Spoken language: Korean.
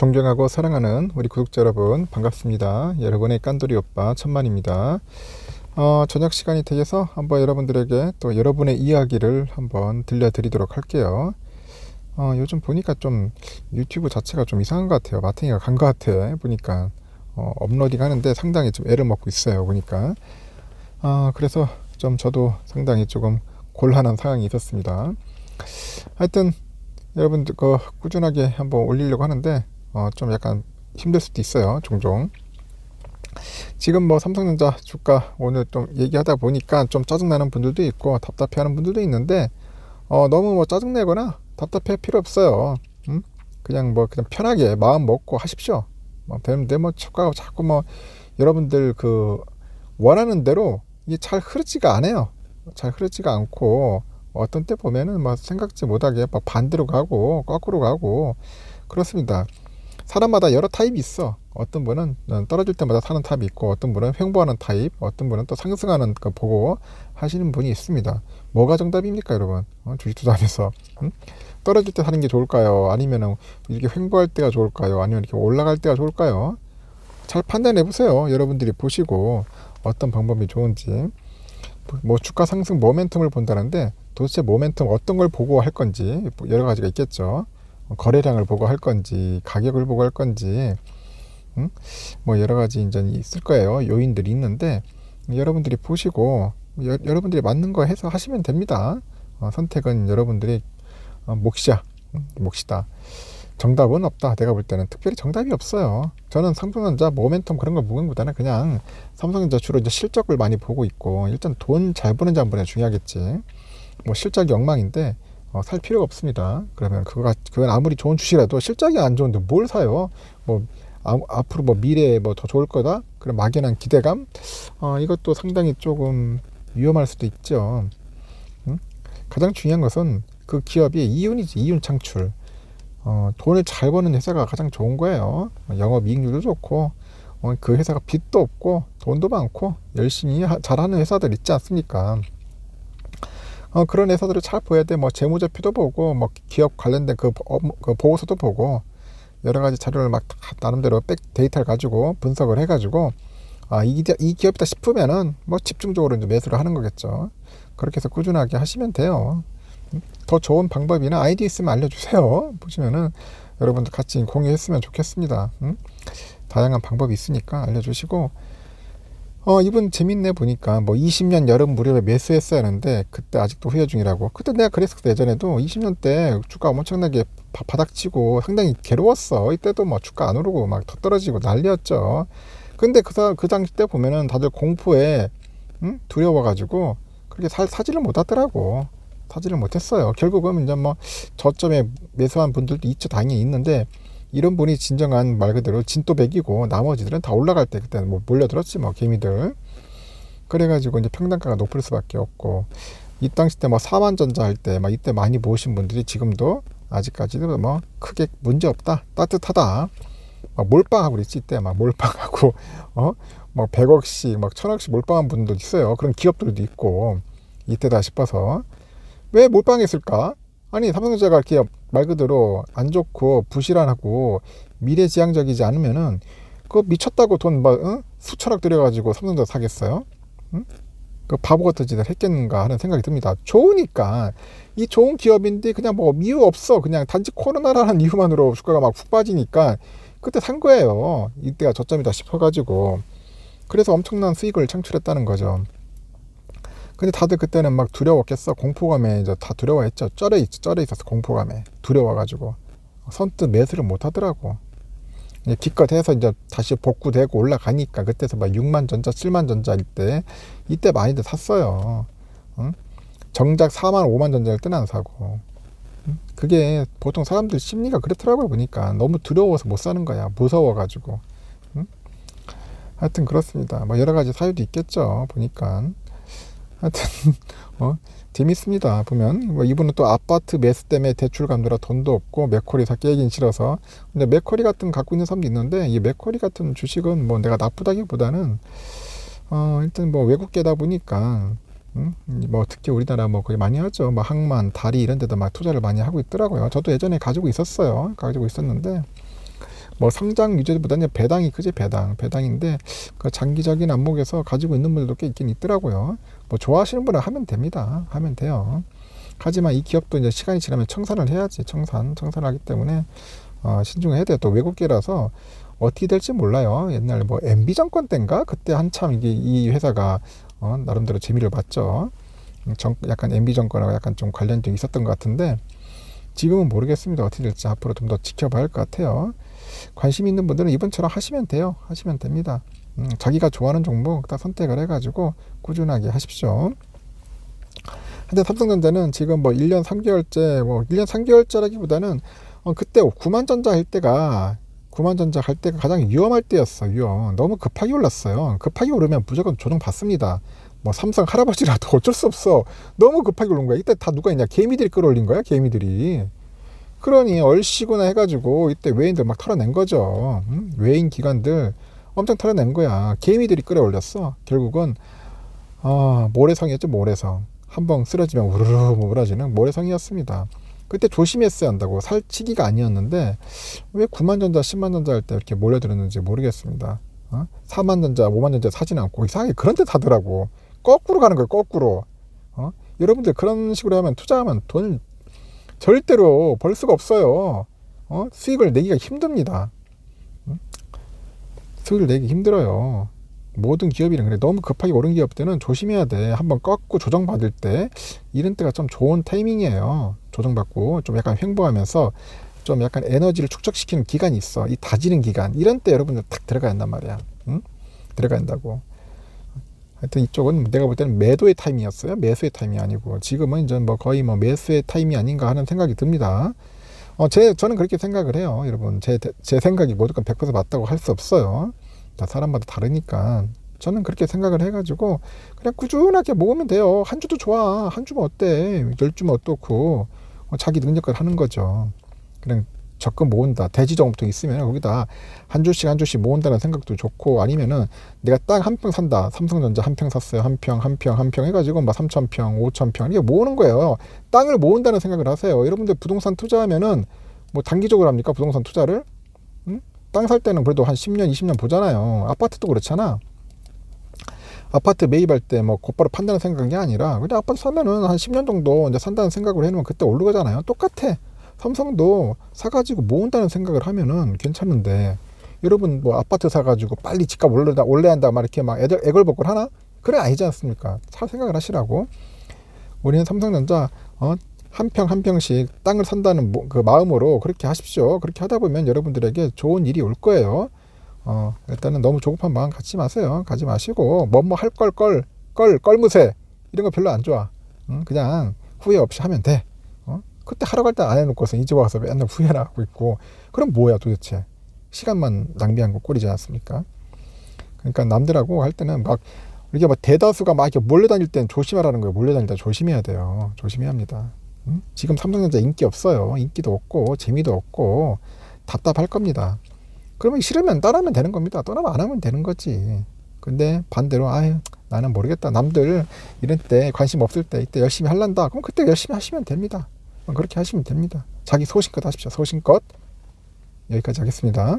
존경하고 사랑하는 우리 구독자 여러분 반갑습니다. 여러분의 깐돌이 오빠 천만입니다. 저녁 시간이 되어서 한번 여러분들에게 또 여러분의 이야기를 한번 들려드리도록 할게요. 요즘 보니까 좀 유튜브 자체가 좀 이상한 것 같아요. 마탱이가 간 것 같아 보니까. 업로딩 하는데 상당히 좀 애를 먹고 있어요 보니까. 그래서 좀 저도 상당히 조금 곤란한 상황이 있었습니다. 하여튼 여러분들 꾸준하게 한번 올리려고 하는데 좀 약간 힘들 수도 있어요 종종. 지금 뭐 삼성전자 주가 오늘 좀 얘기하다 보니까 좀 짜증나는 분들도 있고 답답해하는 분들도 있는데 너무 뭐 짜증내거나 답답할 필요 없어요. 그냥 편하게 마음 먹고 하십시오. 되는데 뭐 주가가 자꾸 뭐 여러분들 원하는 대로 이게 잘 흐르지가 않아요. 잘 흐르지가 않고 어떤 때 보면은 생각지 못하게 반대로 가고 거꾸로 가고 그렇습니다. 사람마다 여러 타입이 있어. 어떤 분은 떨어질 때마다 사는 타입이 있고, 어떤 분은 횡보하는 타입, 어떤 분은 또 상승하는 거 보고 하시는 분이 있습니다. 뭐가 정답입니까, 여러분? 주식 투자하면서 떨어질 때 사는 게 좋을까요? 아니면은 이렇게 횡보할 때가 좋을까요? 아니면 이렇게 올라갈 때가 좋을까요? 잘 판단해 보세요. 여러분들이 보시고 어떤 방법이 좋은지. 뭐 주가 상승 모멘텀을 본다는데 도대체 모멘텀 어떤 걸 보고 할 건지 여러 가지가 있겠죠. 거래량을 보고 할 건지 가격을 보고 할 건지 뭐 여러 가지 이제 있을 거예요. 요인들이 있는데 여러분들이 보시고 여러분들이 맞는 거 해서 하시면 됩니다. 선택은 여러분들의 몫이다. 정답은 없다. 내가 볼 때는 특별히 정답이 없어요. 저는 삼성전자 모멘텀 그런 걸 보는 것보다는 그냥 삼성전자 주로 이제 실적을 많이 보고 있고, 일단 돈 잘 버는지 안 버는지 중요하겠지. 뭐 실적이 엉망인데 살 필요가 없습니다. 그러면 그건 아무리 좋은 주식이라도 실적이 안 좋은데 뭘 사요? 뭐 앞으로 뭐 미래에 뭐 더 좋을 거다? 그런 막연한 기대감? 이것도 상당히 조금 위험할 수도 있죠. 가장 중요한 것은 그 기업의 이윤이지. 이윤 창출. 돈을 잘 버는 회사가 가장 좋은 거예요. 영업이익률도 좋고, 그 회사가 빚도 없고 돈도 많고 열심히 잘하는 회사들 있지 않습니까? 그런 회사들을 잘 보야 돼. 뭐 재무제표도 보고, 뭐 기업 관련된 그 보고서도 보고, 여러 가지 자료를 나름대로 데이터를 가지고 분석을 해가지고, 이 기업이다 싶으면은 뭐 집중적으로 이제 매수를 하는 거겠죠. 그렇게 해서 꾸준하게 하시면 돼요. 더 좋은 방법이나 아이디어 있으면 알려주세요. 보시면은 여러분들 같이 공유했으면 좋겠습니다. 다양한 방법이 있으니까 알려주시고, 이분 재밌네 보니까 뭐 20년 여름 무렵에 매수했어야 하는데 그때 아직도 후회 중이라고. 그때 내가 그랬을 때 예전에도 20년 때 주가 엄청나게 바닥치고 상당히 괴로웠어. 이때도 뭐 주가 안 오르고 막 더 떨어지고 난리였죠. 근데 그 당시 때 보면은 다들 공포에 두려워가지고 그렇게 사지를 못하더라고. 사지를 못했어요. 결국은 이제 뭐 저점에 매수한 분들도 있죠. 당연히 있는데 이런 분이 진정한 말 그대로 진또백이고 나머지들은 다 올라갈 때 그때는 뭐 몰려들었지 뭐 개미들. 그래가지고 이제 평단가가 높을 수밖에 없고, 이 당시 때 뭐 사만전자 할 때 막 이때 많이 모으신 분들이 지금도 아직까지도 뭐 크게 문제 없다, 따뜻하다, 막 몰빵하고 그랬지. 이때 막 몰빵하고 뭐 100억씩 막 1000억씩 몰빵한 분들도 있어요. 그런 기업들도 있고 이때다 싶어서. 왜 몰빵했을까? 아니 삼성전자가 이렇게 말 그대로 안 좋고 부실하고 미래지향적이지 않으면은 그거 미쳤다고 돈 수천억 들여가지고 삼성전자 사겠어요? 그 바보 같은 짓을 했겠는가 하는 생각이 듭니다. 좋으니까, 이 좋은 기업인데 그냥 뭐 이유 없어. 그냥 단지 코로나라는 이유만으로 주가가 막 훅 빠지니까 그때 산 거예요. 이때가 저점이다 싶어가지고. 그래서 엄청난 수익을 창출했다는 거죠. 근데 다들 그때는 막 두려웠겠어. 공포감에 이제 다 두려워했죠. 쩔어 있었어. 공포감에 두려워가지고 선뜻 매수를 못 하더라고. 기껏 해서 이제 다시 복구되고 올라가니까 그때서 막 6만 전자 7만 전자일 때 이때 많이들 샀어요. 정작 4만 5만 전자일 때는 안 사고. 그게 보통 사람들 심리가 그렇더라고요. 보니까 너무 두려워서 못 사는 거야. 무서워가지고. 하여튼 그렇습니다. 뭐 여러 가지 사유도 있겠죠. 보니까. 하여튼 재밌습니다. 보면 뭐 이분은 또 아파트 매수 때문에 대출 갚느라 돈도 없고 맥쿼리 사 깨긴 싫어서. 근데 맥쿼리 같은 거 갖고 있는 사람도 있는데, 이 맥쿼리 같은 주식은 뭐 내가 나쁘다기보다는 일단 뭐 외국계다 보니까 뭐 특히 우리나라 뭐 거의 많이 하죠. 뭐 항만, 다리 이런 데도 막 투자를 많이 하고 있더라고요. 저도 예전에 가지고 있었는데 뭐 상장 유지보다는 배당이 크지, 배당인데 그 장기적인 안목에서 가지고 있는 분들도 꽤 있긴 있더라고요. 뭐 좋아하시는 분은 하면 됩니다. 하면 돼요. 하지만 이 기업도 이제 시간이 지나면 청산을 해야지. 청산을 하기 때문에 신중해야 돼요. 또 외국계라서 어떻게 될지 몰라요. 옛날에 뭐 MB정권 때인가 그때 한참 이게 이 회사가 나름대로 재미를 봤죠. 약간 MB정권하고 약간 좀 관련이 있었던 것 같은데 지금은 모르겠습니다. 어떻게 될지 앞으로 좀 더 지켜봐야 할 것 같아요. 관심 있는 분들은 이번처럼 하시면 돼요. 하시면 됩니다. 자기가 좋아하는 종목 딱 선택을 해가지고 꾸준하게 하십시오. 근데 삼성전자는 지금 뭐 1년 3개월째, 뭐 1년 3개월째라기보다는 그때 9만전자 할 때가 가장 위험할 때였어. 너무 급하게 올랐어요. 급하게 오르면 무조건 조정 받습니다. 뭐 삼성 할아버지라도 어쩔 수 없어. 너무 급하게 오른 거야. 이때 다 누가 있냐? 개미들이 끌어올린 거야. 개미들이. 그러니 얼씨구나 해가지고 이때 외인들 막 털어낸 거죠. 외인 기관들 엄청 털어낸 거야. 개미들이 끌어올렸어. 결국은 모래성이었죠. 모래성. 한번 쓰러지면 우르르 몰아지는 모래성이었습니다. 그때 조심했어야 한다고. 살치기가 아니었는데 왜 9만전자 10만전자 할 때 이렇게 몰려들었는지 모르겠습니다. 4만전자 5만전자 사진 않고 이상하게 그런 데 사더라고. 거꾸로 가는 거예요. 거꾸로. 여러분들 그런 식으로 하면 투자하면 돈 절대로 벌 수가 없어요. 수익을 내기가 힘듭니다. 수익을 내기 힘들어요. 모든 기업이랑 그래. 너무 급하게 오른 기업들은 조심해야 돼. 한번 꺾고 조정받을 때 이런 때가 좀 좋은 타이밍이에요. 조정받고 좀 약간 횡보하면서 좀 약간 에너지를 축적시키는 기간이 있어. 이 다지는 기간. 이런 때 여러분들 탁 들어가야 한단 말이야. 들어가야 한다고. 하여튼 이쪽은 내가 볼 때는 매도의 타임이었어요. 매수의 타임이 아니고 지금은 이제 뭐 거의 뭐 매수의 타임이 아닌가 하는 생각이 듭니다. 저는 그렇게 생각을 해요. 여러분 제 생각이 무조건 100% 맞다고 할 수 없어요. 다 사람마다 다르니까 저는 그렇게 생각을 해가지고 그냥 꾸준하게 모으면 돼요. 한 주도 좋아. 한 주면 어때? 10주면 어떻고 자기 능력을 하는 거죠. 그냥 적금 모은다. 대지정부터 있으면 거기다 한 주씩 모은다는 생각도 좋고 아니면은 내가 땅 한 평 산다. 삼성전자 한 평 샀어요. 한 평 해가지고 막 3,000평, 5,000평 이게 모으는 거예요. 땅을 모은다는 생각을 하세요. 여러분들 부동산 투자하면은 뭐 단기적으로 합니까? 부동산 투자를? 땅 살 때는 그래도 한 10년, 20년 보잖아요. 아파트도 그렇잖아. 아파트 매입할 때 뭐 곧바로 판다는 생각이 아니라 그냥 아파트 사면은 한 10년 정도 이제 산다는 생각을 해놓으면 그때 오르잖아요. 똑같아. 삼성도 사가지고 모은다는 생각을 하면은 괜찮은데 여러분 뭐 아파트 사가지고 빨리 집값 올려야 한다 막 이렇게 막 애걸복걸 하나? 그래 아니지 않습니까? 살 생각을 하시라고. 우리는 삼성전자 한 평 한 평씩 땅을 산다는 그 마음으로 그렇게 하십시오. 그렇게 하다 보면 여러분들에게 좋은 일이 올 거예요. 일단은 너무 조급한 마음 갖지 마세요. 가지 마시고 뭐뭐 할 껄무새 이런 거 별로 안 좋아. 그냥 후회 없이 하면 돼. 그때 하러 갈 때 안 해놓고서 이제 와서 맨날 후회나 하고 있고 그럼 뭐야 도대체. 시간만 낭비한 거 꼴이지 않습니까? 그러니까 남들하고 할 때는 막 이렇게 뭐 대다수가 막 이렇게 몰려다닐 땐 조심하라는 거예요. 몰려다닐 때 조심해야 돼요. 조심해야 합니다. 지금 삼성전자 인기 없어요. 인기도 없고 재미도 없고 답답할 겁니다. 그러면 싫으면 떠나면 되는 겁니다. 떠나면 안 하면 되는 거지. 근데 반대로 나는 모르겠다. 남들 이런 때 관심 없을 때 이때 열심히 할란다. 그럼 그때 열심히 하시면 됩니다. 그렇게 하시면 됩니다. 자기 소신껏 하십시오. 소신껏. 여기까지 하겠습니다.